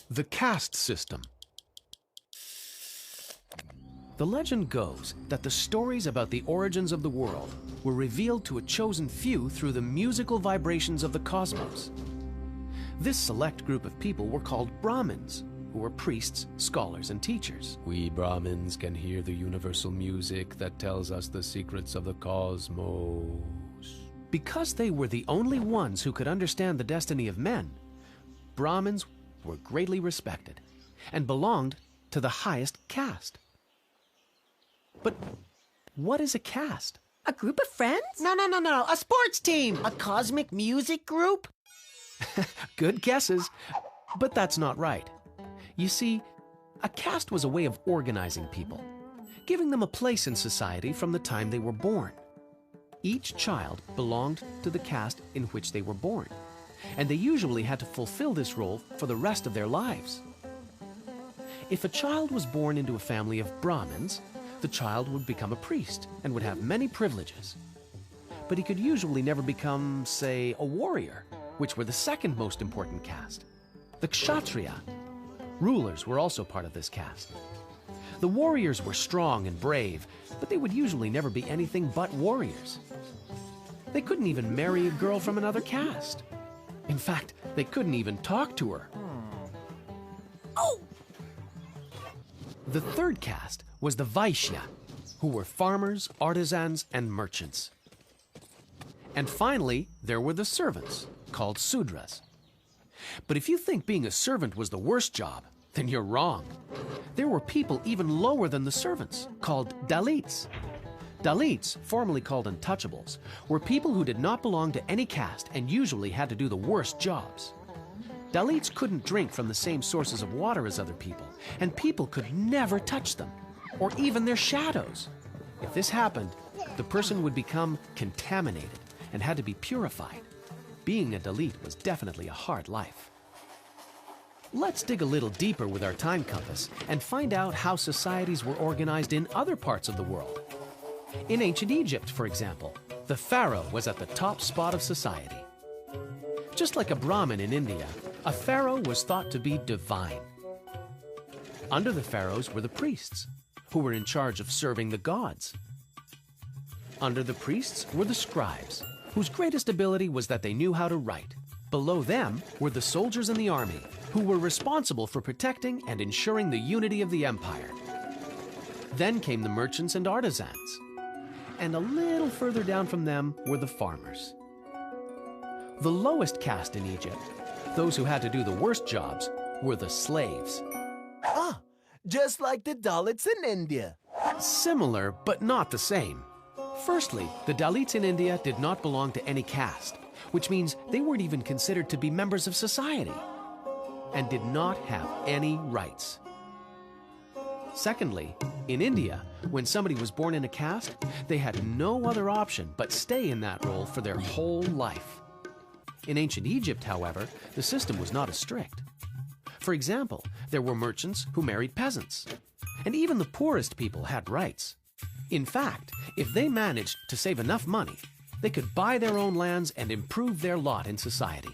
The caste system. The legend goes that the stories about the origins of the world were revealed to a chosen few through the musical vibrations of the cosmos. This select group of people were called Brahmins, who were priests, scholars, and teachers. We Brahmins can hear the universal music that tells us the secrets of the cosmos. Because they were the only ones who could understand the destiny of men, Brahmins were greatly respected and belonged to the highest caste. But what is a caste? A group of friends? No. A sports team. A cosmic music group? Good guesses, but that's not right. You see, a caste was a way of organizing people, giving them a place in society from the time they were born. Each child belonged to the caste in which they were born, and they usually had to fulfill this role for the rest of their lives. If a child was born into a family of Brahmins, the child would become a priest and would have many privileges. But he could usually never become, say, a warrior, which were the second most important caste. The Kshatriya. Rulers were also part of this caste. The warriors were strong and brave, but they would usually never be anything but warriors. They couldn't even marry a girl from another caste. In fact, they couldn't even talk to her. Oh! The third caste was the Vaishya, who were farmers, artisans, and merchants. And finally, there were the servants, called Sudras. But if you think being a servant was the worst job, then you're wrong. There were people even lower than the servants, called Dalits. Dalits, formerly called untouchables, were people who did not belong to any caste and usually had to do the worst jobs. Dalits couldn't drink from the same sources of water as other people, and people could never touch them, or even their shadows. If this happened, the person would become contaminated and had to be purified. Being a Dalit was definitely a hard life. Let's dig a little deeper with our time compass and find out how societies were organized in other parts of the world. In ancient Egypt, for example, the pharaoh was at the top spot of society. Just like a Brahmin in India, a pharaoh was thought to be divine. Under the pharaohs were the priests, who were in charge of serving the gods. Under the priests were the scribes, whose greatest ability was that they knew how to write. Below them were the soldiers in the army, who were responsible for protecting and ensuring the unity of the empire. Then came the merchants and artisans. And a little further down from them were the farmers. The lowest caste in Egypt, those who had to do the worst jobs, were the slaves. Ah, just like the Dalits in India. Similar, but not the same. Firstly, the Dalits in India did not belong to any caste, which means they weren't even considered to be members of society, and did not have any rights. Secondly, in India, when somebody was born in a caste, they had no other option but stay in that role for their whole life. In ancient Egypt, however, the system was not as strict. For example, there were merchants who married peasants, and even the poorest people had rights. In fact, if they managed to save enough money, they could buy their own lands and improve their lot in society.